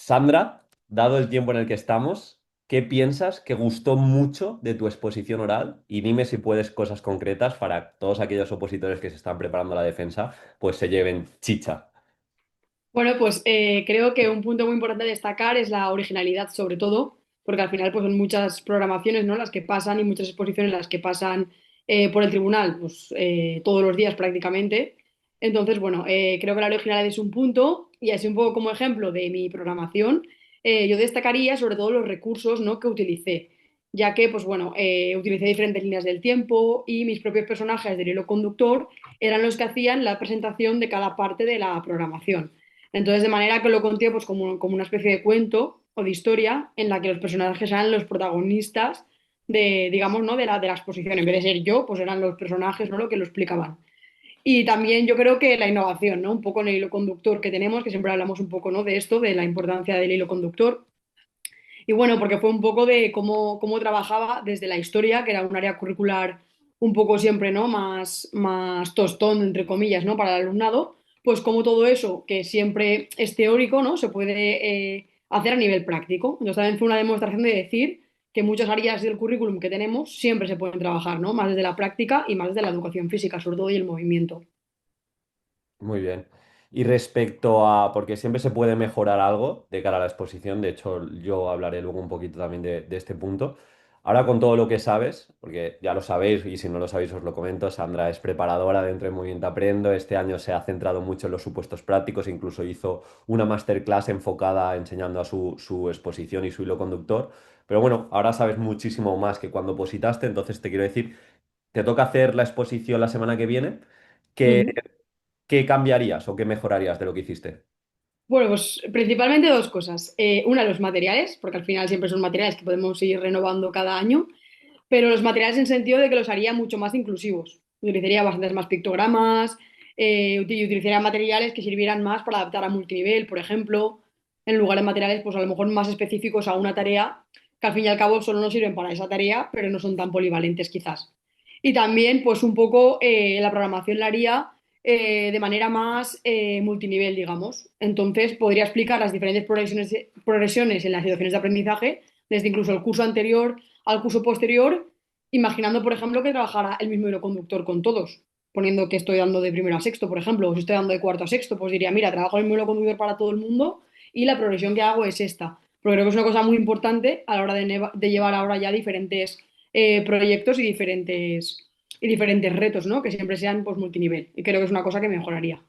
Sandra, dado el tiempo en el que estamos, ¿qué piensas que gustó mucho de tu exposición oral? Y dime si puedes cosas concretas para todos aquellos opositores que se están preparando la defensa, pues se lleven chicha. Bueno, pues creo que un punto muy importante a destacar es la originalidad, sobre todo, porque al final pues son muchas programaciones, ¿no? Las que pasan y muchas exposiciones las que pasan por el tribunal, pues todos los días prácticamente. Entonces, bueno, creo que la originalidad es un punto y así un poco como ejemplo de mi programación, yo destacaría sobre todo los recursos, ¿no? que utilicé, ya que, pues bueno, utilicé diferentes líneas del tiempo y mis propios personajes del hilo conductor eran los que hacían la presentación de cada parte de la programación. Entonces, de manera que lo conté pues, como una especie de cuento o de historia en la que los personajes eran los protagonistas de, digamos, ¿no? de la exposición. En vez de ser yo, pues eran los personajes, ¿no? lo que lo explicaban. Y también yo creo que la innovación, ¿no? Un poco en el hilo conductor que tenemos, que siempre hablamos un poco, ¿no? de esto, de la importancia del hilo conductor. Y bueno, porque fue un poco de cómo trabajaba desde la historia, que era un área curricular un poco siempre, ¿no? Más tostón, entre comillas, ¿no? Para el alumnado, pues como todo eso, que siempre es teórico, ¿no? Se puede hacer a nivel práctico. Entonces también fue una demostración de decir que muchas áreas del currículum que tenemos siempre se pueden trabajar, ¿no? Más desde la práctica y más desde la educación física, sobre todo, y el movimiento. Muy bien. Y respecto a, porque siempre se puede mejorar algo de cara a la exposición, de hecho yo hablaré luego un poquito también de este punto. Ahora con todo lo que sabes, porque ya lo sabéis y si no lo sabéis os lo comento, Sandra es preparadora dentro de Movimiento Aprendo, este año se ha centrado mucho en los supuestos prácticos, incluso hizo una masterclass enfocada enseñando a su exposición y su hilo conductor. Pero bueno, ahora sabes muchísimo más que cuando positaste, entonces te quiero decir, te toca hacer la exposición la semana que viene. Ujú. ¿Qué cambiarías o qué mejorarías de lo que hiciste? Bueno, pues principalmente dos cosas. Una, los materiales, porque al final siempre son materiales que podemos ir renovando cada año, pero los materiales en sentido de que los haría mucho más inclusivos. Utilizaría bastantes más pictogramas, y utilizaría materiales que sirvieran más para adaptar a multinivel, por ejemplo, en lugar de materiales pues a lo mejor más específicos a una tarea, que al fin y al cabo solo nos sirven para esa tarea, pero no son tan polivalentes quizás. Y también pues un poco la programación la haría de manera más multinivel, digamos. Entonces podría explicar las diferentes progresiones en las situaciones de aprendizaje, desde incluso el curso anterior al curso posterior, imaginando, por ejemplo, que trabajara el mismo hilo conductor con todos, poniendo que estoy dando de primero a sexto, por ejemplo, o si estoy dando de cuarto a sexto, pues diría, mira, trabajo el mismo hilo conductor para todo el mundo y la progresión que hago es esta. Porque creo que es una cosa muy importante a la hora de llevar ahora ya diferentes proyectos y diferentes retos, ¿no? Que siempre sean pues, multinivel. Y creo que es una cosa que mejoraría.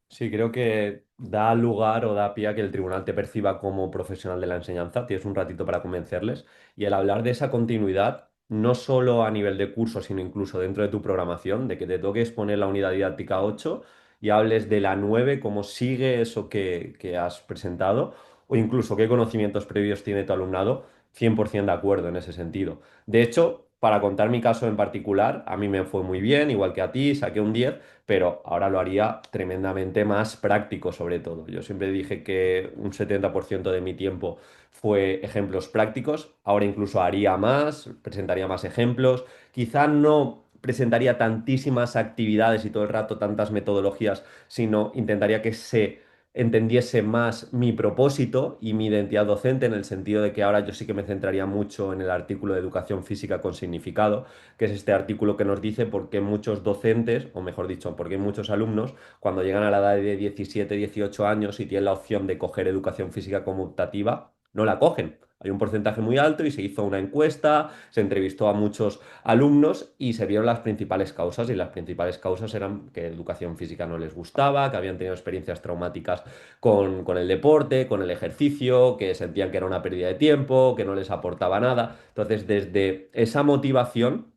Sí, creo que da lugar o da pie a que el tribunal te perciba como profesional de la enseñanza. Tienes un ratito para convencerles. Y el hablar de esa continuidad, no solo a nivel de curso, sino incluso dentro de tu programación, de que te toques poner la unidad didáctica 8 y hables de la 9, cómo sigue eso que has presentado, o incluso qué conocimientos previos tiene tu alumnado, 100% de acuerdo en ese sentido. De hecho, para contar mi caso en particular, a mí me fue muy bien, igual que a ti, saqué un 10, pero ahora lo haría tremendamente más práctico sobre todo. Yo siempre dije que un 70% de mi tiempo fue ejemplos prácticos, ahora incluso haría más, presentaría más ejemplos, quizá no presentaría tantísimas actividades y todo el rato tantas metodologías, sino intentaría que se entendiese más mi propósito y mi identidad docente en el sentido de que ahora yo sí que me centraría mucho en el artículo de educación física con significado, que es este artículo que nos dice por qué muchos docentes, o mejor dicho, por qué muchos alumnos, cuando llegan a la edad de 17, 18 años y tienen la opción de coger educación física conmutativa, no la cogen. Hay un porcentaje muy alto y se hizo una encuesta, se entrevistó a muchos alumnos y se vieron las principales causas y las principales causas eran que educación física no les gustaba, que habían tenido experiencias traumáticas con el deporte, con el ejercicio, que sentían que era una pérdida de tiempo, que no les aportaba nada. Entonces, desde esa motivación,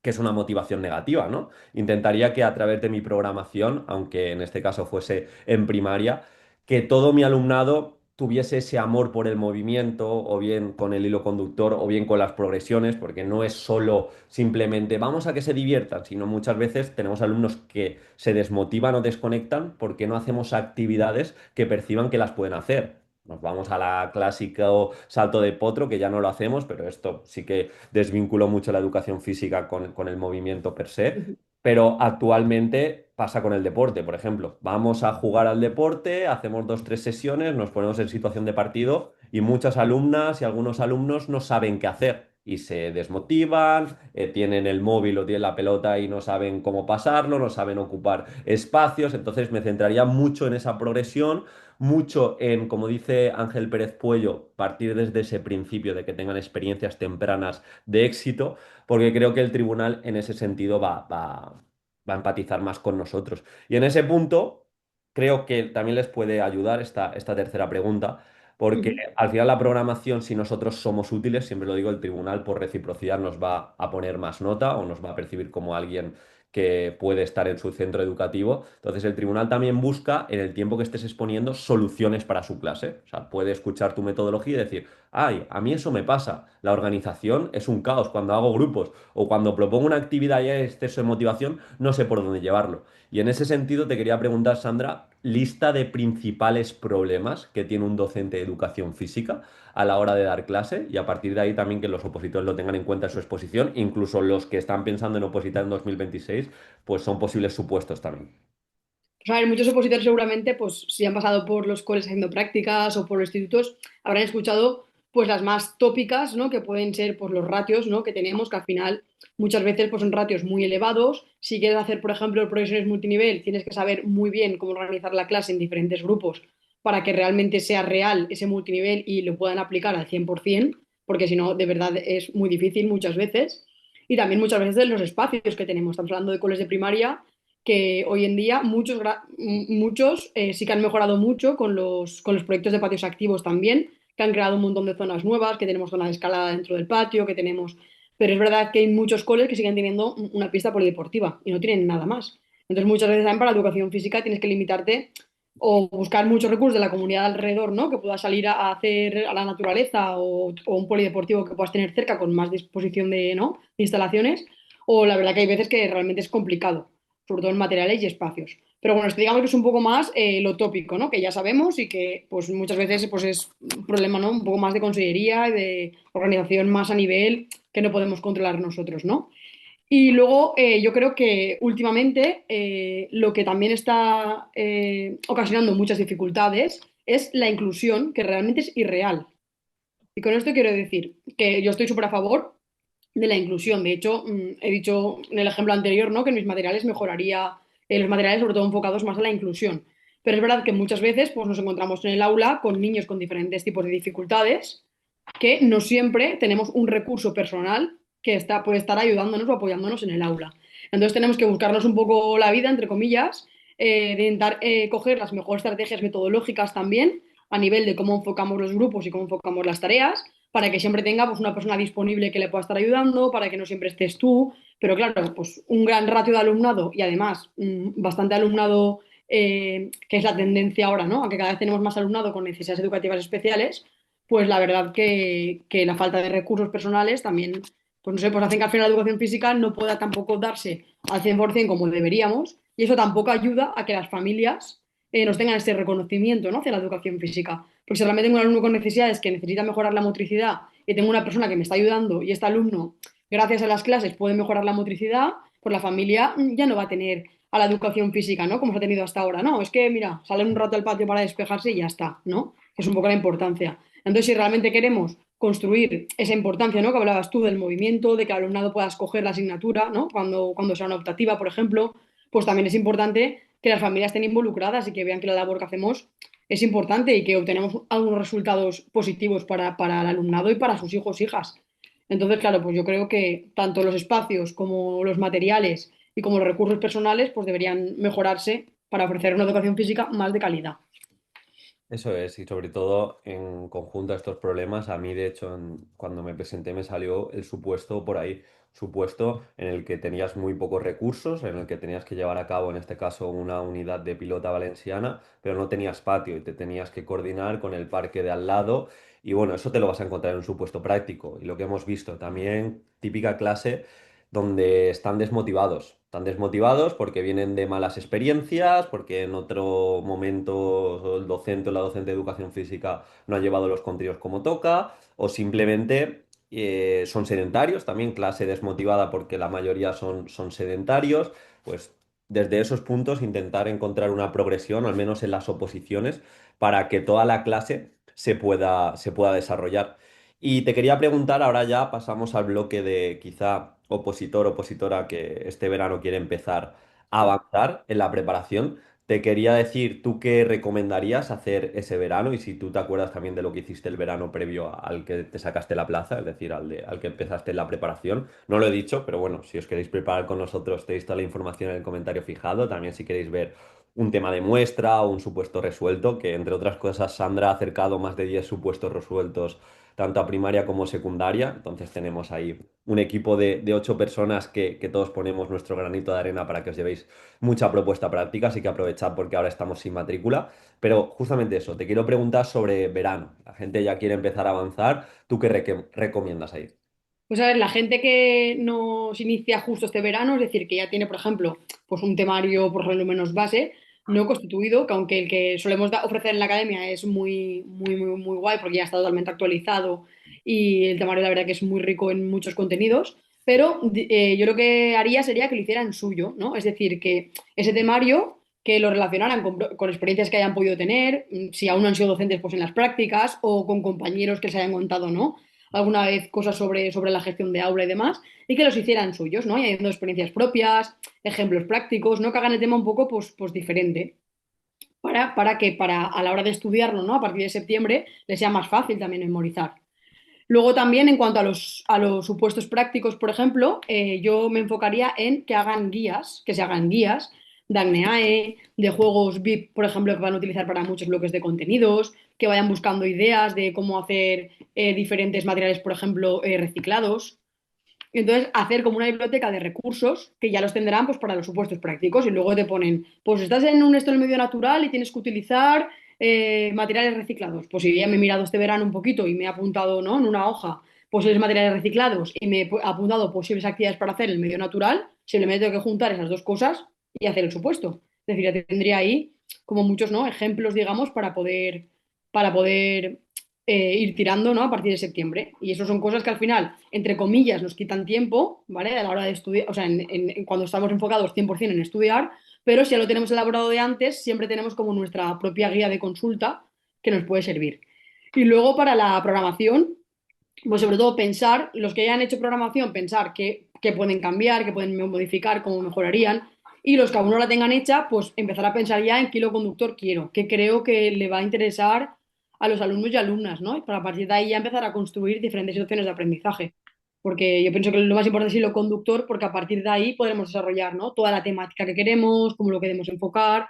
que es una motivación negativa, ¿no? Intentaría que a través de mi programación, aunque en este caso fuese en primaria, que todo mi alumnado tuviese ese amor por el movimiento, o bien con el hilo conductor, o bien con las progresiones, porque no es solo simplemente vamos a que se diviertan, sino muchas veces tenemos alumnos que se desmotivan o desconectan porque no hacemos actividades que perciban que las pueden hacer. Nos vamos a la clásica salto de potro, que ya no lo hacemos, pero esto sí que desvinculó mucho la educación física con el movimiento per se, pero actualmente pasa con el deporte, por ejemplo. Vamos a jugar al deporte, hacemos dos, tres sesiones, nos ponemos en situación de partido y muchas alumnas y algunos alumnos no saben qué hacer y se desmotivan, tienen el móvil o tienen la pelota y no saben cómo pasarlo, no saben ocupar espacios. Entonces me centraría mucho en esa progresión, mucho en, como dice Ángel Pérez Puello, partir desde ese principio de que tengan experiencias tempranas de éxito, porque creo que el tribunal en ese sentido va a empatizar más con nosotros. Y en ese punto, creo que también les puede ayudar esta tercera pregunta, porque Ujú. al final la programación, si nosotros somos útiles, siempre lo digo, el tribunal por reciprocidad nos va a poner más nota o nos va a percibir como alguien que puede estar en su centro educativo. Entonces, el tribunal también busca, en el tiempo que estés exponiendo, soluciones para su clase. O sea, puede escuchar tu metodología y decir, ay, a mí eso me pasa. La organización es un caos cuando hago grupos o cuando propongo una actividad y hay exceso de motivación, no sé por dónde llevarlo. Y en ese sentido te quería preguntar, Sandra, lista de principales problemas que tiene un docente de educación física a la hora de dar clase y a partir de ahí también que los opositores lo tengan en cuenta en su exposición, incluso los que están pensando en opositar en 2026, pues son posibles supuestos también. Pues a ver, muchos opositores seguramente, pues si han pasado por los coles haciendo prácticas o por los institutos, habrán escuchado pues las más tópicas, ¿no? Que pueden ser pues los ratios, ¿no? Que tenemos, que al final muchas veces pues son ratios muy elevados. Si quieres hacer, por ejemplo, progresiones multinivel, tienes que saber muy bien cómo organizar la clase en diferentes grupos para que realmente sea real ese multinivel y lo puedan aplicar al 100%, porque si no, de verdad es muy difícil muchas veces. Y también muchas veces de los espacios que tenemos. Estamos hablando de coles de primaria que hoy en día muchos sí que han mejorado mucho con los proyectos de patios activos también, que han creado un montón de zonas nuevas, que tenemos zona de escalada dentro del patio, que tenemos... Pero es verdad que hay muchos coles que siguen teniendo una pista polideportiva y no tienen nada más. Entonces muchas veces también para la educación física tienes que limitarte o buscar muchos recursos de la comunidad alrededor, ¿no? Que puedas salir a hacer a la naturaleza o un polideportivo que puedas tener cerca con más disposición de, ¿no? de instalaciones. O la verdad que hay veces que realmente es complicado sobre todo en materiales y espacios. Pero bueno, esto digamos que es un poco más lo tópico, ¿no? Que ya sabemos y que pues muchas veces pues es un problema, ¿no? Un poco más de consellería y de organización más a nivel que no podemos controlar nosotros, ¿no? Y luego yo creo que últimamente lo que también está ocasionando muchas dificultades es la inclusión, que realmente es irreal. Y con esto quiero decir que yo estoy súper a favor de la inclusión. De hecho, he dicho en el ejemplo anterior, ¿no? Que en mis materiales mejoraría los materiales sobre todo enfocados más a la inclusión. Pero es verdad que muchas veces pues, nos encontramos en el aula con niños con diferentes tipos de dificultades que no siempre tenemos un recurso personal que está, puede estar ayudándonos o apoyándonos en el aula. Entonces tenemos que buscarnos un poco la vida, entre comillas, de intentar coger las mejores estrategias metodológicas también a nivel de cómo enfocamos los grupos y cómo enfocamos las tareas para que siempre tenga pues, una persona disponible que le pueda estar ayudando, para que no siempre estés tú. Pero claro, pues un gran ratio de alumnado y además bastante alumnado, que es la tendencia ahora, ¿no? Aunque cada vez tenemos más alumnado con necesidades educativas especiales, pues la verdad que la falta de recursos personales también, pues no sé, pues hacen que al final la educación física no pueda tampoco darse al 100% como deberíamos y eso tampoco ayuda a que las familias nos tengan ese reconocimiento, ¿no? hacia la educación física. Porque si realmente tengo un alumno con necesidades que necesita mejorar la motricidad y tengo una persona que me está ayudando y este alumno, gracias a las clases, puede mejorar la motricidad, pues la familia ya no va a tener a la educación física, ¿no? Como se ha tenido hasta ahora. No, es que, mira, sale un rato al patio para despejarse y ya está, ¿no? Es un poco la importancia. Entonces, si realmente queremos construir esa importancia, ¿no? Que hablabas tú del movimiento, de que el alumnado pueda escoger la asignatura, ¿no? Cuando sea una optativa, por ejemplo, pues también es importante que las familias estén involucradas y que vean que la labor que hacemos es importante y que obtenemos algunos resultados positivos para el alumnado y para sus hijos, hijas. Entonces, claro, pues yo creo que tanto los espacios como los materiales y como los recursos personales, pues deberían mejorarse para ofrecer una educación física más de calidad. Eso es, y sobre todo en conjunto a estos problemas, a mí de hecho cuando me presenté me salió el supuesto por ahí, supuesto en el que tenías muy pocos recursos, en el que tenías que llevar a cabo en este caso una unidad de pilota valenciana, pero no tenías patio y te tenías que coordinar con el parque de al lado y bueno, eso te lo vas a encontrar en un supuesto práctico y lo que hemos visto también, típica clase donde están desmotivados porque vienen de malas experiencias, porque en otro momento el docente o la docente de educación física no ha llevado los contenidos como toca, o simplemente son sedentarios, también clase desmotivada porque la mayoría son sedentarios, pues desde esos puntos intentar encontrar una progresión, al menos en las oposiciones, para que toda la clase se pueda desarrollar. Y te quería preguntar, ahora ya pasamos al bloque de quizá opositor, opositora que este verano quiere empezar a avanzar en la preparación. Te quería decir, ¿tú qué recomendarías hacer ese verano? Y si tú te acuerdas también de lo que hiciste el verano previo al que te sacaste la plaza, es decir, al que empezaste la preparación. No lo he dicho, pero bueno, si os queréis preparar con nosotros, tenéis toda la información en el comentario fijado. También si queréis ver un tema de muestra o un supuesto resuelto, que entre otras cosas Sandra ha acercado más de 10 supuestos resueltos tanto a primaria como secundaria. Entonces tenemos ahí un equipo de 8 personas que todos ponemos nuestro granito de arena para que os llevéis mucha propuesta práctica, así que aprovechad porque ahora estamos sin matrícula. Pero justamente eso, te quiero preguntar sobre verano. La gente ya quiere empezar a avanzar. ¿Tú qué recomiendas ahí? Pues a ver, la gente que nos inicia justo este verano, es decir, que ya tiene, por ejemplo, pues un temario por lo menos base, no constituido, que aunque el que solemos ofrecer en la academia es muy guay porque ya está totalmente actualizado y el temario la verdad que es muy rico en muchos contenidos, pero yo lo que haría sería que lo hicieran suyo, ¿no? Es decir, que ese temario que lo relacionaran con experiencias que hayan podido tener, si aún no han sido docentes, pues en las prácticas o con compañeros que se hayan contado, ¿no? Alguna vez cosas sobre la gestión de aula y demás, y que los hicieran suyos, ¿no? Y haciendo experiencias propias, ejemplos prácticos, ¿no? Que hagan el tema un poco pues diferente, para que a la hora de estudiarlo, ¿no? A partir de septiembre les sea más fácil también memorizar. Luego también en cuanto a los supuestos prácticos, por ejemplo, yo me enfocaría en que hagan guías, que se hagan guías de ACNEAE, de juegos VIP, por ejemplo, que van a utilizar para muchos bloques de contenidos, que vayan buscando ideas de cómo hacer diferentes materiales, por ejemplo, reciclados. Entonces, hacer como una biblioteca de recursos que ya los tendrán pues, para los supuestos prácticos y luego te ponen, pues estás en un esto en el medio natural y tienes que utilizar materiales reciclados. Pues si ya me he mirado este verano un poquito y me he apuntado, ¿no? En una hoja posibles materiales reciclados y me he apuntado posibles actividades para hacer en el medio natural, simplemente tengo que juntar esas dos cosas y hacer el supuesto. Es decir, ya tendría ahí como muchos, ¿no? Ejemplos, digamos, para poder ir tirando, ¿no? A partir de septiembre. Y eso son cosas que al final, entre comillas, nos quitan tiempo, ¿vale? A la hora de estudiar, o sea, cuando estamos enfocados 100% en estudiar, pero si ya lo tenemos elaborado de antes, siempre tenemos como nuestra propia guía de consulta que nos puede servir. Y luego para la programación, pues sobre todo pensar, los que hayan hecho programación, pensar qué pueden cambiar, qué pueden modificar, cómo mejorarían. Y los que aún no la tengan hecha, pues empezar a pensar ya en qué hilo conductor quiero, qué creo que le va a interesar a los alumnos y alumnas, ¿no? Y para a partir de ahí ya empezar a construir diferentes opciones de aprendizaje. Porque yo pienso que lo más importante es el hilo conductor, porque a partir de ahí podremos desarrollar, ¿no? Toda la temática que queremos, cómo lo queremos enfocar,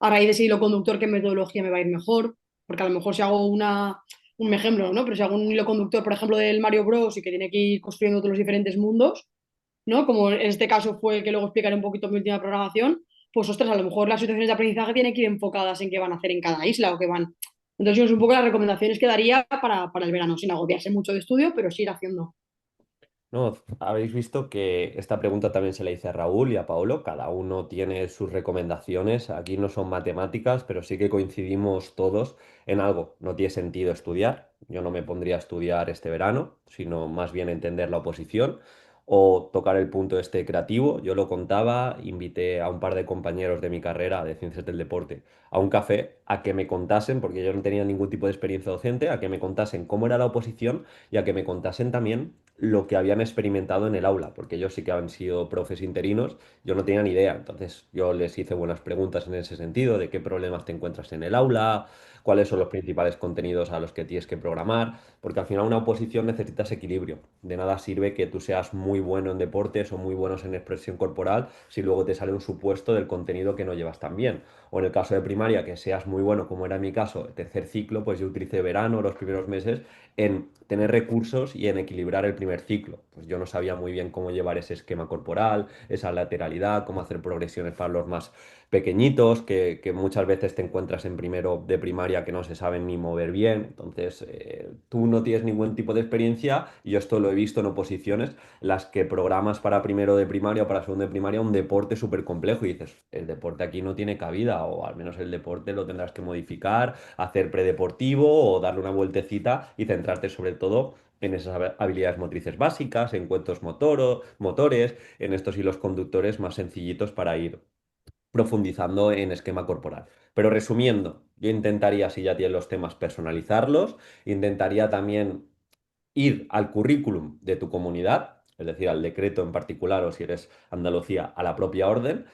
a raíz de ese hilo conductor, qué metodología me va a ir mejor, porque a lo mejor si hago un ejemplo, ¿no? Pero si hago un hilo conductor, por ejemplo, del Mario Bros. Y que tiene que ir construyendo todos los diferentes mundos, ¿no? Como en este caso fue que luego explicaré un poquito mi última programación, pues ostras, a lo mejor las situaciones de aprendizaje tienen que ir enfocadas en qué van a hacer en cada isla o qué van. Entonces, es un poco las recomendaciones que daría para el verano, sin agobiarse mucho de estudio, pero sí ir haciendo. No, habéis visto que esta pregunta también se la hice a Raúl y a Paolo. Cada uno tiene sus recomendaciones. Aquí no son matemáticas, pero sí que coincidimos todos en algo. No tiene sentido estudiar. Yo no me pondría a estudiar este verano, sino más bien entender la oposición o tocar el punto este creativo. Yo lo contaba, invité a un par de compañeros de mi carrera de Ciencias del Deporte a un café a que me contasen, porque yo no tenía ningún tipo de experiencia docente, a que me contasen cómo era la oposición y a que me contasen también lo que habían experimentado en el aula, porque ellos sí que han sido profes interinos, yo no tenía ni idea. Entonces yo les hice buenas preguntas en ese sentido, de qué problemas te encuentras en el aula, cuáles son los principales contenidos a los que tienes que programar, porque al final una oposición necesitas equilibrio. De nada sirve que tú seas muy bueno en deportes o muy buenos en expresión corporal si luego te sale un supuesto del contenido que no llevas tan bien. O en el caso de primaria, que seas muy bueno, como era mi caso, tercer ciclo, pues yo utilicé verano, los primeros meses, en tener recursos y en equilibrar el primer ciclo. Pues yo no sabía muy bien cómo llevar ese esquema corporal, esa lateralidad, cómo hacer progresiones para los más pequeñitos, que muchas veces te encuentras en primero de primaria que no se saben ni mover bien. Entonces, tú no tienes ningún tipo de experiencia y yo esto lo he visto en oposiciones, las que programas para primero de primaria o para segundo de primaria un deporte súper complejo y dices, el deporte aquí no tiene cabida o al menos el deporte lo tendrás que modificar, hacer predeportivo o darle una vueltecita y centrarte sobre todo en esas habilidades motrices básicas, en cuentos motores, en estos hilos conductores más sencillitos para ir profundizando en esquema corporal. Pero resumiendo, yo intentaría, si ya tienes los temas, personalizarlos, intentaría también ir al currículum de tu comunidad, es decir, al decreto en particular o si eres Andalucía, a la propia orden,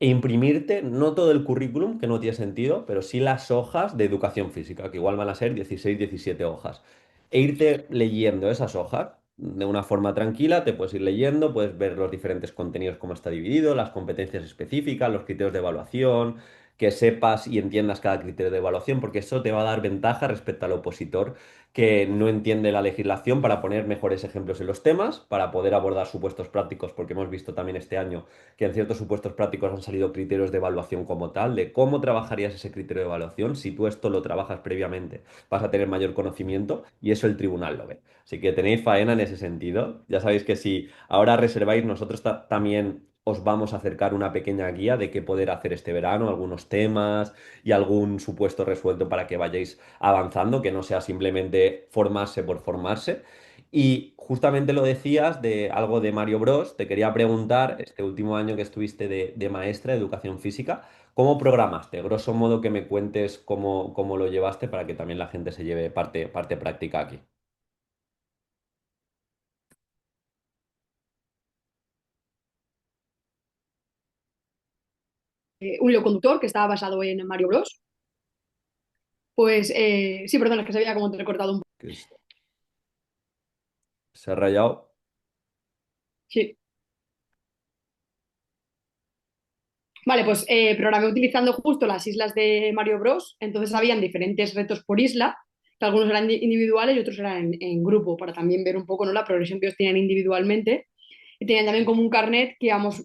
e imprimirte no todo el currículum, que no tiene sentido, pero sí las hojas de educación física, que igual van a ser 16, 17 hojas. E irte leyendo esas hojas de una forma tranquila, te puedes ir leyendo, puedes ver los diferentes contenidos, cómo está dividido, las competencias específicas, los criterios de evaluación, que sepas y entiendas cada criterio de evaluación, porque eso te va a dar ventaja respecto al opositor que no entiende la legislación para poner mejores ejemplos en los temas, para poder abordar supuestos prácticos, porque hemos visto también este año que en ciertos supuestos prácticos han salido criterios de evaluación como tal, de cómo trabajarías ese criterio de evaluación. Si tú esto lo trabajas previamente, vas a tener mayor conocimiento y eso el tribunal lo ve. Así que tenéis faena en ese sentido. Ya sabéis que si ahora reserváis, nosotros también os vamos a acercar una pequeña guía de qué poder hacer este verano, algunos temas y algún supuesto resuelto para que vayáis avanzando, que no sea simplemente formarse por formarse. Y justamente lo decías de algo de Mario Bros. Te quería preguntar, este último año que estuviste de maestra de educación física, ¿cómo programaste? Grosso modo que me cuentes cómo lo llevaste para que también la gente se lleve parte práctica aquí. Un hilo conductor que estaba basado en Mario Bros. Pues sí, perdón, es que se había como recortado un poco. Que se ha rayado. Sí. Vale, pues programé utilizando justo las islas de Mario Bros. Entonces habían diferentes retos por isla, que algunos eran individuales y otros eran en grupo, para también ver un poco, ¿no?, la progresión que ellos tenían individualmente. Y tenían también como un carnet que íbamos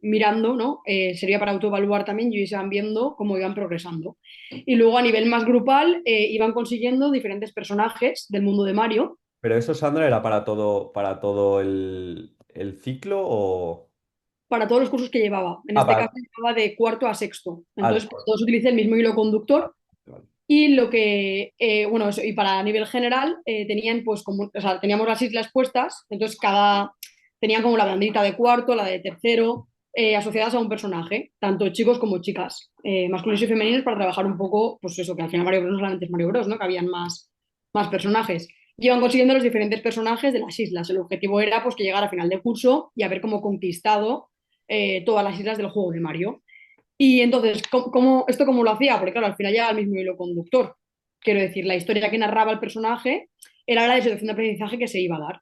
mirando, ¿no? Sería para autoevaluar también y ellos iban viendo cómo iban progresando. Y luego a nivel más grupal iban consiguiendo diferentes personajes del mundo de Mario Pero eso, Sandra, ¿era para todo el ciclo o...? para todos los cursos que llevaba. En Ah, este para... caso llevaba de cuarto a sexto. Ah, de Entonces, pues, acuerdo. todos utilicé el mismo hilo Vale, conductor. vale. Y lo que, bueno, eso, y para nivel general, tenían pues como, o sea, teníamos las islas puestas, entonces tenían como la bandita de cuarto, la de tercero, asociadas a un personaje, tanto chicos como chicas, masculinos y femeninos, para trabajar un poco, pues eso, que al final Mario Bros no solamente es Mario Bros, ¿no? Que habían más personajes. Y iban consiguiendo los diferentes personajes de las islas. El objetivo era pues que llegara a final de curso y haber como conquistado todas las islas del juego de Mario. Y entonces, ¿esto cómo lo hacía? Porque claro, al final llega al mismo hilo conductor. Quiero decir, la historia que narraba el personaje era la situación de aprendizaje que se iba a dar.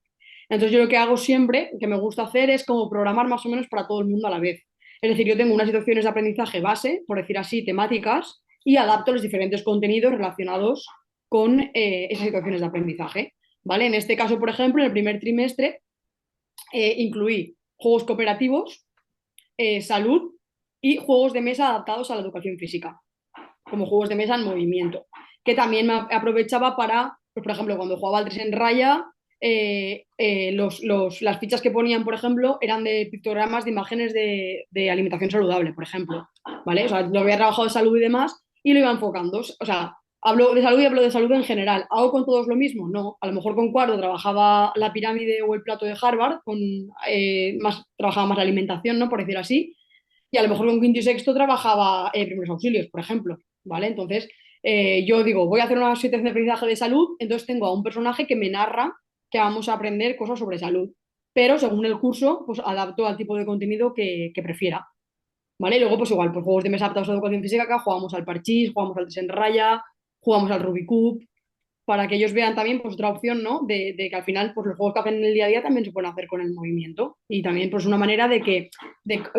Entonces yo lo que hago siempre, que me gusta hacer, es como programar más o menos para todo el mundo a la vez. Es decir, yo tengo unas situaciones de aprendizaje base, por decir así, temáticas, y adapto los diferentes contenidos relacionados con esas situaciones de aprendizaje. ¿Vale? En este caso, por ejemplo, en el primer trimestre incluí juegos cooperativos, salud y juegos de mesa adaptados a la educación física, como juegos de mesa en movimiento, que también me aprovechaba para, pues, por ejemplo, cuando jugaba al 3 en raya, las fichas que ponían, por ejemplo, eran de pictogramas de imágenes de alimentación saludable, por ejemplo, ¿vale? O sea, lo había trabajado de salud y demás y lo iba enfocando. O sea, hablo de salud y hablo de salud en general. ¿Hago con todos lo mismo? No. A lo mejor con cuarto trabajaba la pirámide o el plato de Harvard, trabajaba más la alimentación, ¿no? Por decir así, y a lo mejor con quinto y sexto trabajaba primeros auxilios, por ejemplo, ¿vale? Entonces, yo digo, voy a hacer una situación de aprendizaje de salud, entonces tengo a un personaje que me narra que vamos a aprender cosas sobre salud, pero según el curso, pues adapto al tipo de contenido que prefiera, ¿vale? Y luego, pues igual, pues juegos de mesa adaptados a educación física, acá jugamos al parchís, jugamos al desenraya, jugamos al Rubik Cube, para que ellos vean también pues otra opción, ¿no? De que al final pues los juegos que hacen en el día a día también se pueden hacer con el movimiento y también pues una manera de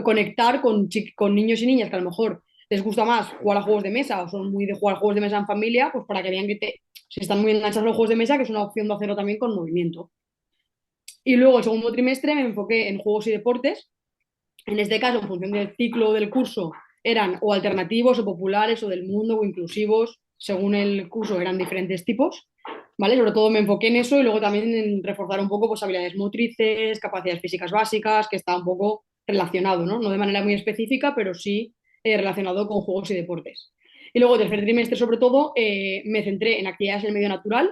conectar con niños y niñas que a lo mejor les gusta más jugar a juegos de mesa o son muy de jugar a juegos de mesa en familia, pues para que vean si están muy enganchados a los juegos de mesa, que es una opción de hacerlo también con movimiento. Y luego el segundo trimestre me enfoqué en juegos y deportes. En este caso, en función del ciclo del curso, eran o alternativos o populares o del mundo o inclusivos. Según el curso eran diferentes tipos, ¿vale? Sobre todo me enfoqué en eso y luego también en reforzar un poco pues, habilidades motrices, capacidades físicas básicas, que está un poco relacionado, ¿no? No de manera muy específica, pero sí relacionado con juegos y deportes. Y luego, tercer trimestre, sobre todo, me centré en actividades en el medio natural.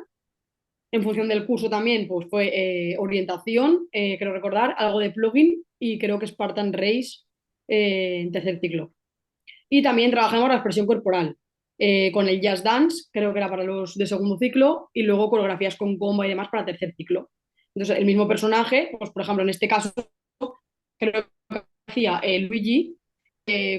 En función del curso también, pues fue orientación, creo recordar, algo de plugin y creo que Spartan Race en tercer ciclo. Y también trabajamos la expresión corporal, con el jazz dance, creo que era para los de segundo ciclo, y luego coreografías con comba y demás para tercer ciclo. Entonces, el mismo personaje, pues por ejemplo, en este caso, creo que hacía Luigi,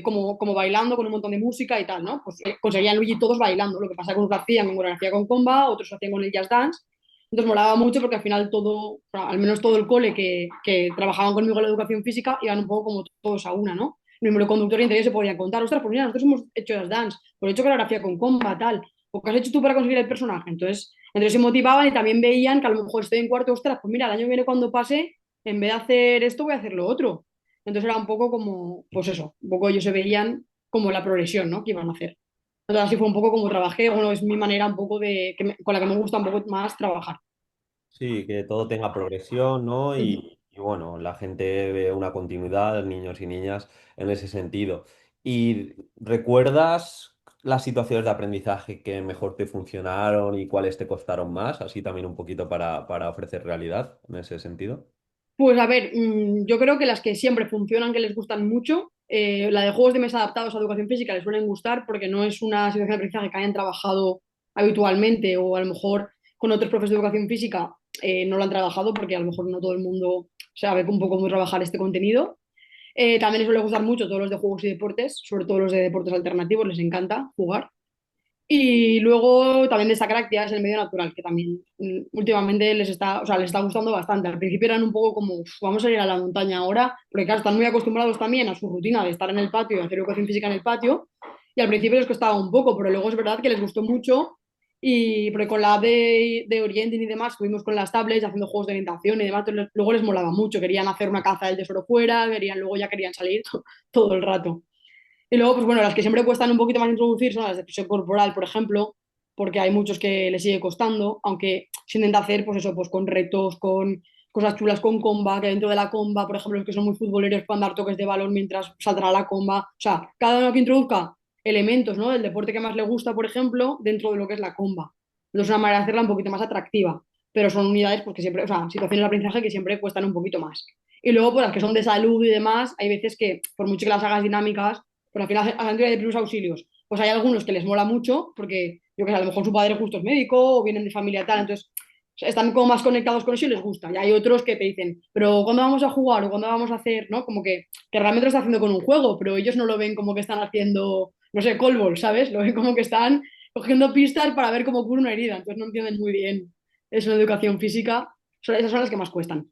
como bailando con un montón de música y tal, ¿no? Pues conseguían Luigi todos bailando. Lo que pasa es que unos lo hacían con coreografía con comba, otros lo hacían con el jazz dance. Entonces molaba mucho porque al final todo, o sea, al menos todo el cole que trabajaban conmigo en la educación física, iban un poco como todos a una, ¿no? El número de conductor y entre ellos se podían contar, ostras, pues mira, nosotros hemos hecho jazz dance, pues he hecho coreografía con comba, tal. ¿O qué has hecho tú para conseguir el personaje? Entonces se motivaban y también veían que a lo mejor estoy en cuarto, ostras, pues mira, el año que viene cuando pase, en vez de hacer esto, voy a hacer lo otro. Entonces era un poco como, pues eso, un poco ellos se veían como la progresión, ¿no? Que iban a hacer. Entonces así fue un poco como trabajé, bueno, es mi manera un poco con la que me gusta un poco más trabajar. Sí, que todo tenga progresión, ¿no? Ujú. Y bueno, la gente ve una continuidad, niños y niñas, en ese sentido. ¿Y recuerdas las situaciones de aprendizaje que mejor te funcionaron y cuáles te costaron más? Así también un poquito para ofrecer realidad en ese sentido. Pues a ver, yo creo que las que siempre funcionan, que les gustan mucho, la de juegos de mesa adaptados a educación física les suelen gustar porque no es una situación de aprendizaje que hayan trabajado habitualmente o a lo mejor con otros profes de educación física no lo han trabajado porque a lo mejor no todo el mundo sabe un poco cómo trabajar este contenido. También les suele gustar mucho todos los de juegos y deportes, sobre todo los de deportes alternativos, les encanta jugar. Y luego también destacar actividades en el medio natural, que también últimamente o sea, les está gustando bastante. Al principio eran un poco como, "Uf, vamos a ir a la montaña ahora", porque claro, están muy acostumbrados también a su rutina de estar en el patio y hacer educación física en el patio. Y al principio les costaba un poco, pero luego es verdad que les gustó mucho. Y porque con la app de Orienting y demás, estuvimos con las tablets haciendo juegos de orientación y demás, entonces luego les molaba mucho. Querían hacer una caza del tesoro fuera, luego ya querían salir todo el rato. Y luego, pues bueno, las que siempre cuestan un poquito más introducir son las de presión corporal, por ejemplo, porque hay muchos que les sigue costando, aunque se intenta hacer, pues eso, pues con retos, con cosas chulas con comba, que dentro de la comba, por ejemplo, los que son muy futboleros puedan dar toques de balón mientras saldrá la comba. O sea, cada uno que introduzca elementos, ¿no? Del deporte que más le gusta, por ejemplo, dentro de lo que es la comba. Entonces, es una manera de hacerla un poquito más atractiva, pero son unidades, pues que siempre, o sea, situaciones de aprendizaje que siempre cuestan un poquito más. Y luego, pues las que son de salud y demás, hay veces que, por mucho que las hagas dinámicas, pero al final hacen teoría de primeros auxilios. Pues hay algunos que les mola mucho, porque yo que sé, a lo mejor su padre justo es médico o vienen de familia tal, entonces están como más conectados con eso y les gusta. Y hay otros que te dicen, pero ¿cuándo vamos a jugar o cuándo vamos a hacer? ¿No? Como que realmente lo están haciendo con un juego, pero ellos no lo ven como que están haciendo, no sé, callball, ¿sabes? Lo ven como que están cogiendo pistas para ver cómo cura una herida, entonces no entienden muy bien. Es una educación física, esas son las que más cuestan.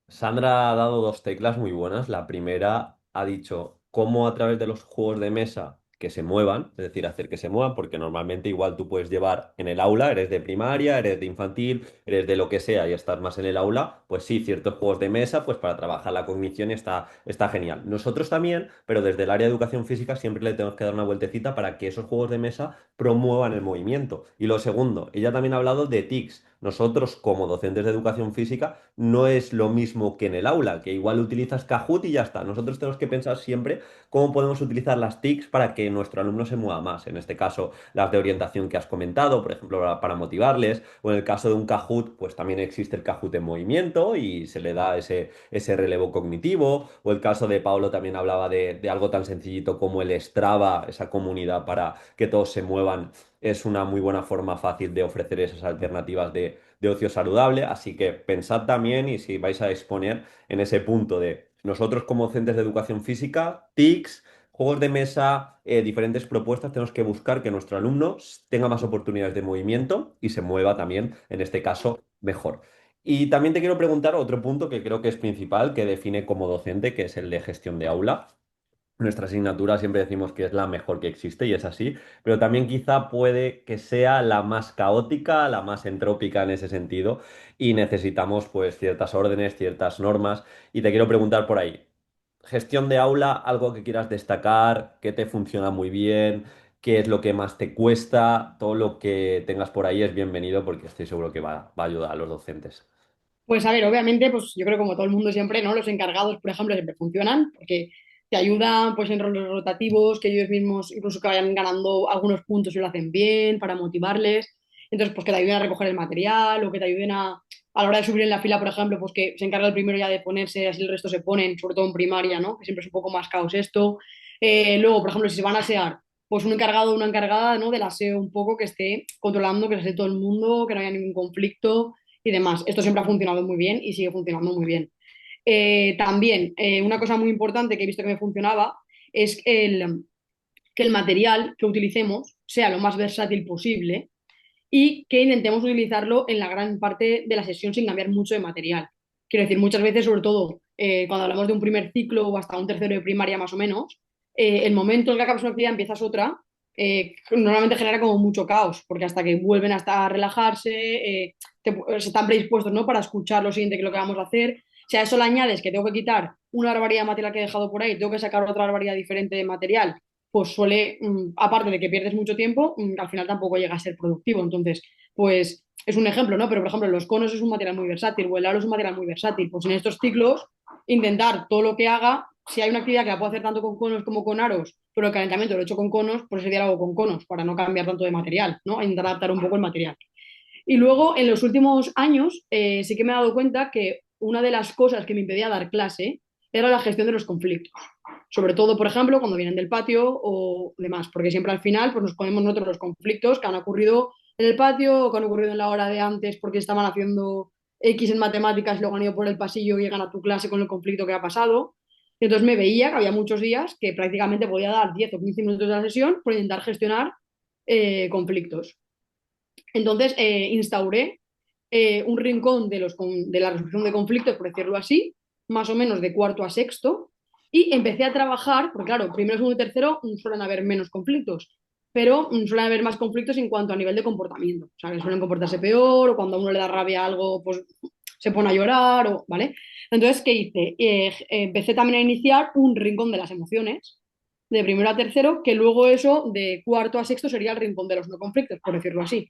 Sandra ha dado dos teclas muy buenas. La primera ha dicho cómo a través de los juegos de mesa que se muevan, es decir, hacer que se muevan, porque normalmente igual tú puedes llevar en el aula, eres de primaria, eres de infantil, eres de lo que sea y estás más en el aula, pues sí, ciertos juegos de mesa, pues para trabajar la cognición está genial. Nosotros también, pero desde el área de educación física siempre le tenemos que dar una vueltecita para que esos juegos de mesa promuevan el movimiento. Y lo segundo, ella también ha hablado de TICs. Nosotros, como docentes de educación física, no es lo mismo que en el aula, que igual utilizas Kahoot y ya está. Nosotros tenemos que pensar siempre cómo podemos utilizar las TICs para que nuestro alumno se mueva más. En este caso, las de orientación que has comentado, por ejemplo, para motivarles, o en el caso de un Kahoot, pues también existe el Kahoot en movimiento y se le da ese relevo cognitivo, o el caso de Pablo también hablaba de algo tan sencillito como el Strava, esa comunidad para que todos se muevan. Es una muy buena forma fácil de ofrecer esas alternativas de ocio saludable, así que pensad también y si vais a exponer en ese punto de nosotros como docentes de educación física, TICs, juegos de mesa, diferentes propuestas, tenemos que buscar que nuestro alumno tenga más oportunidades de movimiento y se mueva también, en este caso, mejor. Y también te quiero preguntar otro punto que creo que es principal, que define como docente, que es el de gestión de aula. Nuestra asignatura siempre decimos que es la mejor que existe y es así, pero también quizá puede que sea la más caótica, la más entrópica en ese sentido y necesitamos pues ciertas órdenes, ciertas normas y te quiero preguntar por ahí, gestión de aula, algo que quieras destacar, qué te funciona muy bien, qué es lo que más te cuesta, todo lo que tengas por ahí es bienvenido porque estoy seguro que va a ayudar a los docentes. Pues a ver, obviamente, pues yo creo que como todo el mundo siempre, ¿no? Los encargados, por ejemplo, siempre funcionan porque te ayudan pues en roles rotativos, que ellos mismos incluso que vayan ganando algunos puntos y lo hacen bien para motivarles. Entonces, pues que te ayuden a recoger el material o que te ayuden a la hora de subir en la fila, por ejemplo, pues que se encarga el primero ya de ponerse, así el resto se ponen, sobre todo en primaria, ¿no? Que siempre es un poco más caos esto. Luego, por ejemplo, si se van a asear, pues un encargado o una encargada, ¿no? Del aseo un poco que esté controlando que se asee todo el mundo, que no haya ningún conflicto y demás. Esto siempre ha funcionado muy bien y sigue funcionando muy bien. También, una cosa muy importante que he visto que me funcionaba es que el material que utilicemos sea lo más versátil posible y que intentemos utilizarlo en la gran parte de la sesión sin cambiar mucho de material. Quiero decir, muchas veces, sobre todo cuando hablamos de un primer ciclo o hasta un tercero de primaria más o menos, el momento en que acabas una actividad empiezas otra, normalmente genera como mucho caos, porque hasta que vuelven hasta a relajarse, se están predispuestos, ¿no? Para escuchar lo siguiente que es lo que vamos a hacer. Si a eso le añades que tengo que quitar una barbaridad de material que he dejado por ahí, tengo que sacar otra barbaridad diferente de material, pues suele, aparte de que pierdes mucho tiempo, al final tampoco llega a ser productivo. Entonces, pues es un ejemplo, ¿no? Pero, por ejemplo, los conos es un material muy versátil, o el aro es un material muy versátil. Pues en estos ciclos, intentar todo lo que haga, si hay una actividad que la puedo hacer tanto con conos como con aros, pero el calentamiento lo he hecho con conos, pues ese día lo hago con conos, para no cambiar tanto de material, ¿no? A intentar adaptar un poco el material. Y luego, en los últimos años, sí que me he dado cuenta que una de las cosas que me impedía dar clase era la gestión de los conflictos. Sobre todo, por ejemplo, cuando vienen del patio o demás, porque siempre al final pues, nos ponemos nosotros los conflictos que han ocurrido en el patio o que han ocurrido en la hora de antes porque estaban haciendo X en matemáticas y luego han ido por el pasillo y llegan a tu clase con el conflicto que ha pasado. Y entonces me veía que había muchos días que prácticamente podía dar 10 o 15 minutos de la sesión por intentar gestionar conflictos. Entonces instauré un rincón de la resolución de conflictos, por decirlo así, más o menos de cuarto a sexto, y empecé a trabajar, porque claro, primero, segundo y tercero suelen haber menos conflictos, pero suelen haber más conflictos en cuanto a nivel de comportamiento, o sea, que suelen comportarse peor, o cuando a uno le da rabia algo, pues se pone a llorar, o, ¿vale? Entonces, ¿qué hice? Empecé también a iniciar un rincón de las emociones, de primero a tercero, que luego eso, de cuarto a sexto, sería el rincón de los no conflictos, por decirlo así.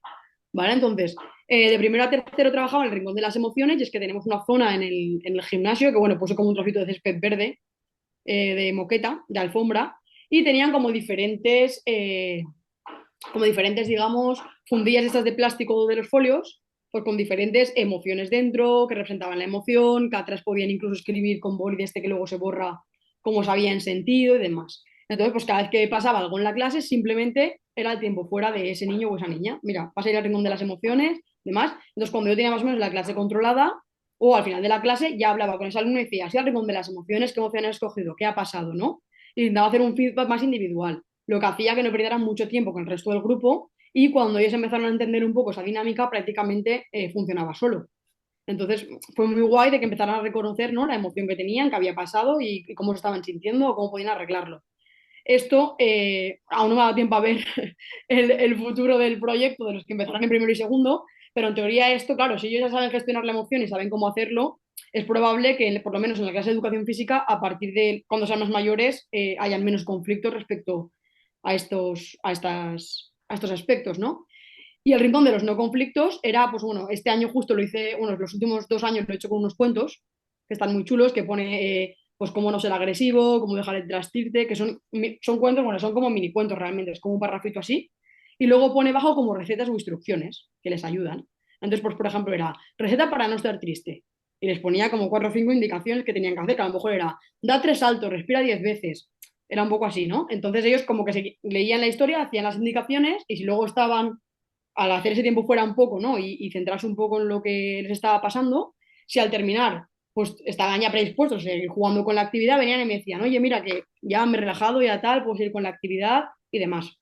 ¿Vale? Entonces, de primero a tercero trabajaba en el rincón de las emociones y es que tenemos una zona en el gimnasio que, bueno, puse como un trocito de césped verde, de moqueta, de alfombra, y tenían como diferentes, digamos, fundillas estas de plástico de los folios, pues con diferentes emociones dentro, que representaban la emoción, que atrás podían incluso escribir con boli de este que luego se borra cómo se habían sentido y demás. Entonces, pues cada vez que pasaba algo en la clase, simplemente era el tiempo fuera de ese niño o esa niña. Mira, pasa a ir al rincón de las emociones, demás. Entonces, cuando yo tenía más o menos la clase controlada, o al final de la clase, ya hablaba con ese alumno y decía, sí, al rincón de las emociones, ¿qué emociones has escogido? ¿Qué ha pasado? ¿No? Y intentaba hacer un feedback más individual, lo que hacía que no perdieran mucho tiempo con el resto del grupo y cuando ellos empezaron a entender un poco esa dinámica, prácticamente funcionaba solo. Entonces fue muy guay de que empezaran a reconocer, ¿no? La emoción que tenían, qué había pasado y cómo se estaban sintiendo o cómo podían arreglarlo. Esto aún no me ha dado tiempo a ver el futuro del proyecto de los que empezarán en primero y segundo, pero en teoría esto, claro, si ellos ya saben gestionar la emoción y saben cómo hacerlo, es probable que por lo menos en la clase de educación física, a partir de cuando sean más mayores, hayan menos conflictos respecto a estos aspectos, ¿no? Y el rincón de los no conflictos era, pues bueno, este año justo lo hice, bueno, los últimos 2 años lo he hecho con unos cuentos que están muy chulos, que pone, pues cómo no ser agresivo, cómo dejar de trastirte, que son cuentos, bueno, son como mini cuentos realmente, es como un parrafito así. Y luego pone bajo como recetas o instrucciones que les ayudan. Entonces, pues por ejemplo, era receta para no estar triste. Y les ponía como 4 o 5 indicaciones que tenían que hacer, que a lo mejor era, da 3 saltos, respira 10 veces. Era un poco así, ¿no? Entonces ellos como que leían la historia, hacían las indicaciones y si luego estaban al hacer ese tiempo fuera un poco, ¿no? Y centrarse un poco en lo que les estaba pasando, si al terminar, pues estaban ya predispuestos a seguir jugando con la actividad, venían y me decían, oye, mira que ya me he relajado, ya tal, puedo seguir con la actividad y demás.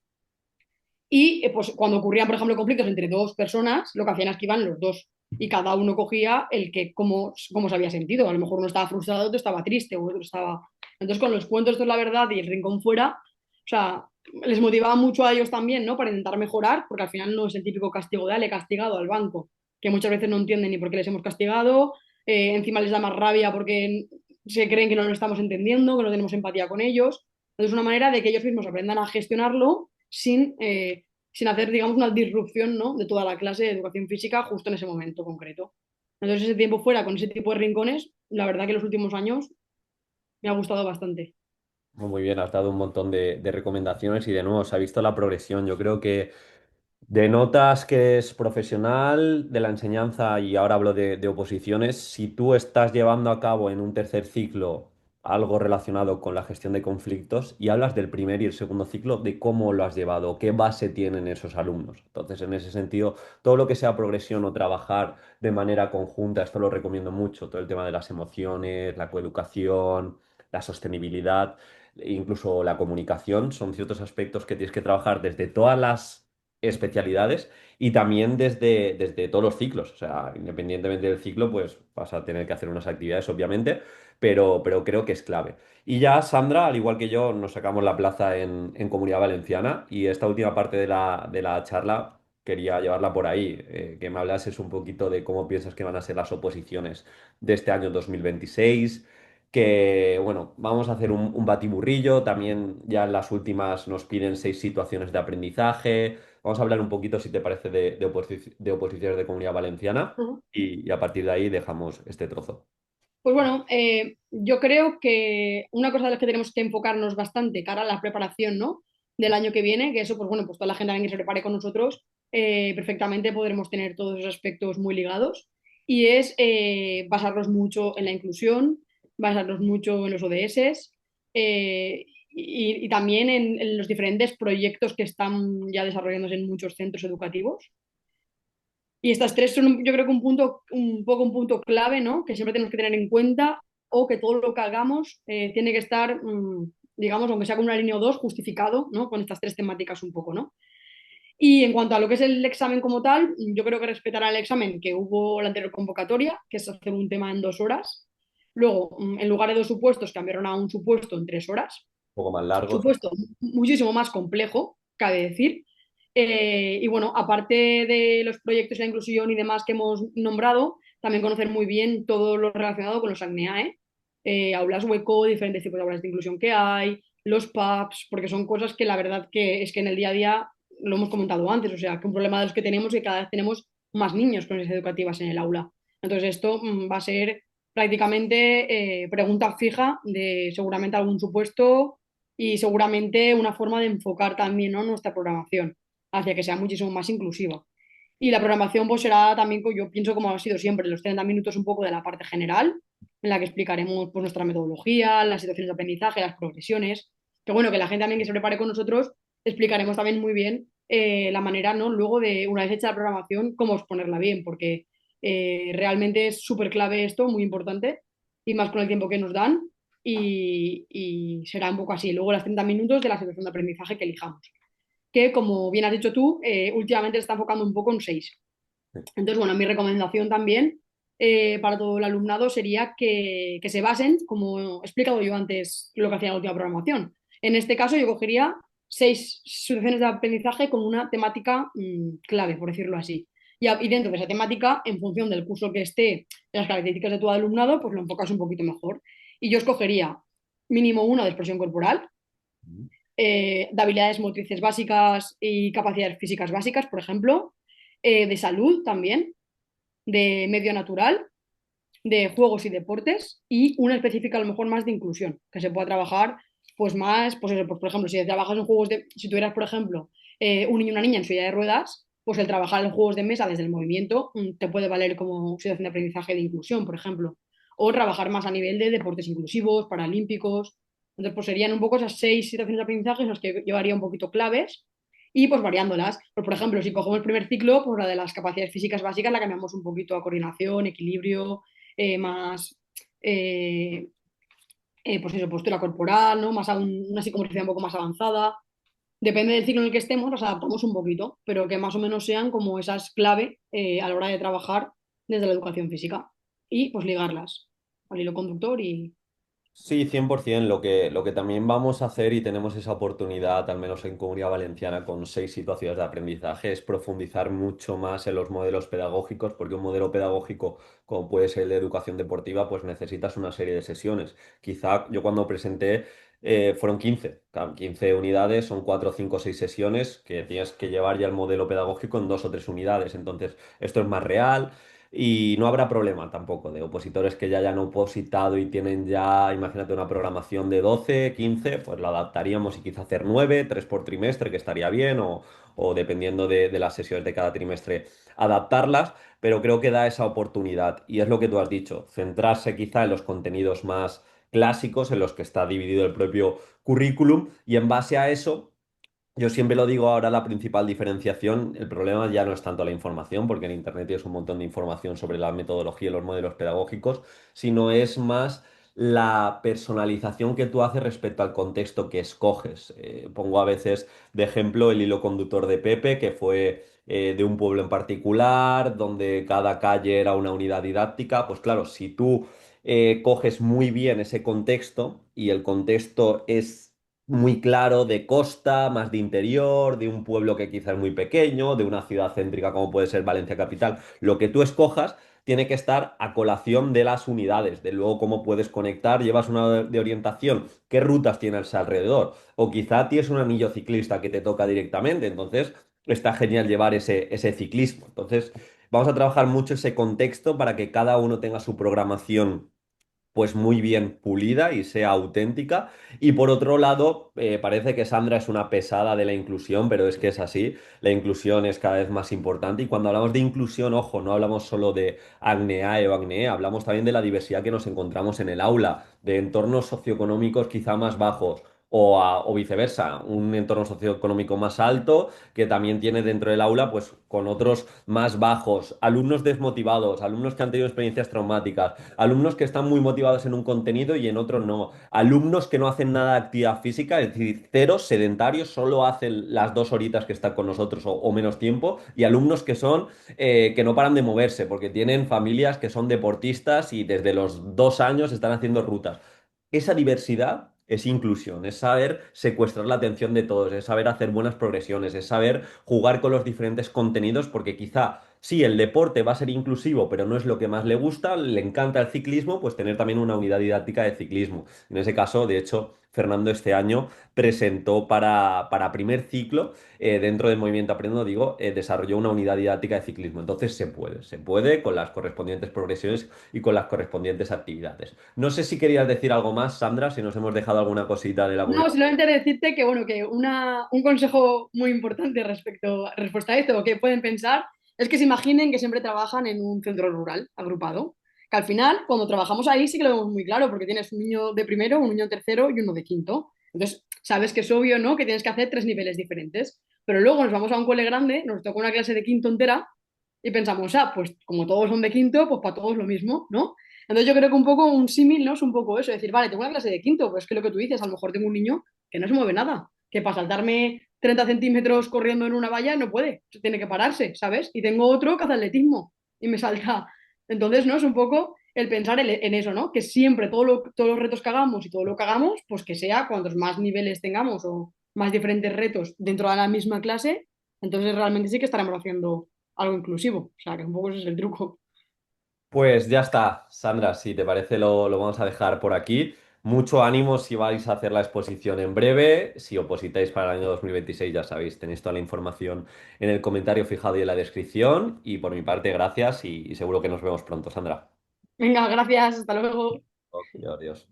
Y pues cuando ocurrían, por ejemplo, conflictos entre dos personas, lo que hacían es que iban los dos y cada uno cogía el que cómo se había sentido. A lo mejor uno estaba frustrado, otro estaba triste, o otro estaba... Entonces con los cuentos, esto es la verdad, y el rincón fuera, o sea, les motivaba mucho a ellos también, ¿no? Para intentar mejorar, porque al final no es el típico castigo de, le he castigado al banco, que muchas veces no entienden ni por qué les hemos castigado, encima les da más rabia porque se creen que no lo estamos entendiendo, que no tenemos empatía con ellos. Entonces es una manera de que ellos mismos aprendan a gestionarlo sin hacer, digamos, una disrupción, ¿no? De toda la clase de educación física justo en ese momento concreto. Entonces, ese tiempo fuera con ese tipo de rincones, la verdad que los últimos años me ha gustado bastante. Muy bien, has dado un montón de recomendaciones y de nuevo se ha visto la progresión. Yo creo que Denotas que es profesional de la enseñanza y ahora hablo de oposiciones. Si tú estás llevando a cabo en un tercer ciclo algo relacionado con la gestión de conflictos y hablas del primer y el segundo ciclo, de cómo lo has llevado, qué base tienen esos alumnos. Entonces, en ese sentido, todo lo que sea progresión o trabajar de manera conjunta, esto lo recomiendo mucho, todo el tema de las emociones, la coeducación, la sostenibilidad, e incluso la comunicación, son ciertos aspectos que tienes que trabajar desde todas las especialidades y también desde todos los ciclos. O sea, independientemente del ciclo, pues vas a tener que hacer unas actividades, obviamente, pero creo que es clave. Y ya, Sandra, al igual que yo, nos sacamos la plaza en Comunidad Valenciana y esta última parte de la charla quería llevarla por ahí, que me hablases un poquito de cómo piensas que van a ser las oposiciones de este año 2026, que bueno, vamos a hacer un batiburrillo, también ya en las últimas nos piden 6 situaciones de aprendizaje, vamos a hablar un poquito, si te parece, de oposiciones de Comunidad Valenciana y a partir de ahí dejamos este trozo. Pues bueno, yo creo que una cosa de las que tenemos que enfocarnos bastante cara a la preparación, ¿no? Del año que viene, que eso, pues bueno, pues toda la gente que se prepare con nosotros, perfectamente podremos tener todos esos aspectos muy ligados. Y es basarnos mucho en la inclusión, basarnos mucho en los ODS y también en los diferentes proyectos que están ya desarrollándose en muchos centros educativos. Y estas tres son, yo creo que un punto, un poco un punto clave, ¿no? Que siempre tenemos que tener en cuenta o que todo lo que hagamos tiene que estar, digamos, aunque sea con una línea o dos, justificado, ¿no? Con estas tres temáticas un poco, ¿no? Y en cuanto a lo que es el examen como tal, yo creo que respetará el examen que hubo la anterior convocatoria, que es hacer un tema en 2 horas. Luego, en lugar de 2 supuestos, cambiaron a un supuesto en 3 horas. Un poco más largo, sí. Supuesto muchísimo más complejo, cabe decir. Y bueno, aparte de los proyectos de la inclusión y demás que hemos nombrado, también conocer muy bien todo lo relacionado con los ACNEAE, aulas hueco, diferentes tipos de aulas de inclusión que hay, los PAPs, porque son cosas que la verdad que es que en el día a día lo hemos comentado antes, o sea, que un problema de los que tenemos es que cada vez tenemos más niños con necesidades educativas en el aula. Entonces esto va a ser prácticamente pregunta fija de seguramente algún supuesto y seguramente una forma de enfocar también, ¿no?, nuestra programación hacia que sea muchísimo más inclusiva. Y la programación pues será también, yo pienso como ha sido siempre, los 30 minutos un poco de la parte general, en la que explicaremos pues, nuestra metodología, las situaciones de aprendizaje, las progresiones. Que bueno, que la gente también que se prepare con nosotros, explicaremos también muy bien la manera, ¿no? Luego de, una vez hecha la programación, cómo exponerla bien, porque realmente es súper clave esto, muy importante, y más con el tiempo que nos dan, y será un poco así. Luego las 30 minutos de la situación de aprendizaje que elijamos, que como bien has dicho tú, últimamente se está enfocando un poco en 6. Entonces, bueno, mi recomendación también para todo el alumnado sería que se basen, como he explicado yo antes lo que hacía la última programación. En este caso, yo cogería 6 situaciones de aprendizaje con una temática clave, por decirlo así. Y dentro de esa temática, en función del curso que esté, de las características de tu alumnado, pues lo enfocas un poquito mejor. Y yo escogería mínimo una de expresión corporal, de habilidades motrices básicas y capacidades físicas básicas, por ejemplo, de salud también, de medio natural, de juegos y deportes y una específica a lo mejor más de inclusión, que se pueda trabajar pues más, pues eso, pues, por ejemplo, si trabajas en juegos de, si tuvieras, por ejemplo, un niño y una niña en silla de ruedas, pues el trabajar en juegos de mesa desde el movimiento te puede valer como situación de aprendizaje de inclusión, por ejemplo. O trabajar más a nivel de deportes inclusivos, paralímpicos. Entonces, pues serían un poco esas 6 situaciones de aprendizaje en las que llevaría un poquito claves y pues variándolas. Pues, por ejemplo, si cogemos el primer ciclo, pues la de las capacidades físicas básicas la cambiamos un poquito a coordinación, equilibrio, más, eh, pues eso, postura corporal, ¿no? Más una psicomotricidad un poco más avanzada. Depende del ciclo en el que estemos, las adaptamos un poquito, pero que más o menos sean como esas clave a la hora de trabajar desde la educación física y pues ligarlas al hilo conductor y... Sí, 100%. Lo que también vamos a hacer y tenemos esa oportunidad, al menos en Comunidad Valenciana, con 6 situaciones de aprendizaje, es profundizar mucho más en los modelos pedagógicos, porque un modelo pedagógico, como puede ser el de educación deportiva, pues necesitas una serie de sesiones. Quizá yo cuando presenté fueron 15. Claro, 15 unidades, son 4, 5, 6 sesiones que tienes que llevar ya el modelo pedagógico en 2 o 3 unidades. Entonces, esto es más real y no habrá problema tampoco de opositores que ya hayan opositado y tienen ya, imagínate, una programación de 12, 15, pues lo adaptaríamos y quizá hacer 9, 3 por trimestre, que estaría bien, o dependiendo de las sesiones de cada trimestre, adaptarlas, pero creo que da esa oportunidad. Y es lo que tú has dicho, centrarse quizá en los contenidos más clásicos en los que está dividido el propio currículum y en base a eso, yo siempre lo digo ahora, la principal diferenciación, el problema ya no es tanto la información, porque en Internet tienes un montón de información sobre la metodología y los modelos pedagógicos, sino es más la personalización que tú haces respecto al contexto que escoges. Pongo a veces de ejemplo el hilo conductor de Pepe, que fue de un pueblo en particular, donde cada calle era una unidad didáctica. Pues claro, si tú coges muy bien ese contexto y el contexto es muy claro de costa, más de interior, de un pueblo que quizás es muy pequeño, de una ciudad céntrica como puede ser Valencia capital, lo que tú escojas tiene que estar a colación de las unidades, de luego cómo puedes conectar, llevas una de orientación, qué rutas tienes alrededor, o quizá tienes un anillo ciclista que te toca directamente, entonces está genial llevar ese ciclismo. Entonces, vamos a trabajar mucho ese contexto para que cada uno tenga su programación pues muy bien pulida y sea auténtica. Y por otro lado, parece que Sandra es una pesada de la inclusión, pero es que es así. La inclusión es cada vez más importante. Y cuando hablamos de inclusión, ojo, no hablamos solo de ACNEAE o ACNEE, hablamos también de la diversidad que nos encontramos en el aula, de entornos socioeconómicos quizá más bajos. O viceversa, un entorno socioeconómico más alto que también tiene dentro del aula, pues con otros más bajos, alumnos desmotivados, alumnos que han tenido experiencias traumáticas, alumnos que están muy motivados en un contenido y en otro no. Alumnos que no hacen nada de actividad física, es decir, cero sedentarios, solo hacen las 2 horitas que están con nosotros o menos tiempo. Y alumnos que son que no paran de moverse porque tienen familias que son deportistas y desde los 2 años están haciendo rutas. Esa diversidad es inclusión, es saber secuestrar la atención de todos, es saber hacer buenas progresiones, es saber jugar con los diferentes contenidos, porque quizá sí, el deporte va a ser inclusivo, pero no es lo que más le gusta, le encanta el ciclismo, pues tener también una unidad didáctica de ciclismo. En ese caso, de hecho, Fernando este año presentó para primer ciclo, dentro del movimiento Aprendo, digo, desarrolló una unidad didáctica de ciclismo. Entonces se puede con las correspondientes progresiones y con las correspondientes actividades. No sé si querías decir algo más, Sandra, si nos hemos dejado alguna cosita de la No, comunicación. simplemente decirte que, bueno, que un consejo muy importante respuesta a esto, o que pueden pensar, es que se imaginen que siempre trabajan en un centro rural agrupado. Que al final, cuando trabajamos ahí, sí que lo vemos muy claro, porque tienes un niño de primero, un niño de tercero y uno de quinto. Entonces, sabes que es obvio, ¿no? Que tienes que hacer 3 niveles diferentes. Pero luego nos vamos a un cole grande, nos toca una clase de quinto entera y pensamos, ah, pues como todos son de quinto, pues para todos lo mismo, ¿no? Entonces yo creo que un poco un símil, ¿no? Es un poco eso, decir, vale, tengo una clase de quinto, pues es que lo que tú dices, a lo mejor tengo un niño que no se mueve nada, que para saltarme 30 centímetros corriendo en una valla no puede, tiene que pararse, ¿sabes? Y tengo otro que hace atletismo y me salta. Entonces, ¿no? Es un poco el pensar en eso, ¿no? Que siempre todos los retos que hagamos y todo lo que hagamos, pues que sea cuantos más niveles tengamos o más diferentes retos dentro de la misma clase, entonces realmente sí que estaremos haciendo algo inclusivo. O sea, que un poco ese es el truco. Pues ya está, Sandra, si te parece lo vamos a dejar por aquí. Mucho ánimo si vais a hacer la exposición en breve. Si opositáis para el año 2026, ya sabéis, tenéis toda la información en el comentario fijado y en la descripción. Y por mi parte, gracias y seguro que nos vemos pronto, Sandra. Venga, gracias, hasta luego. Ok, adiós.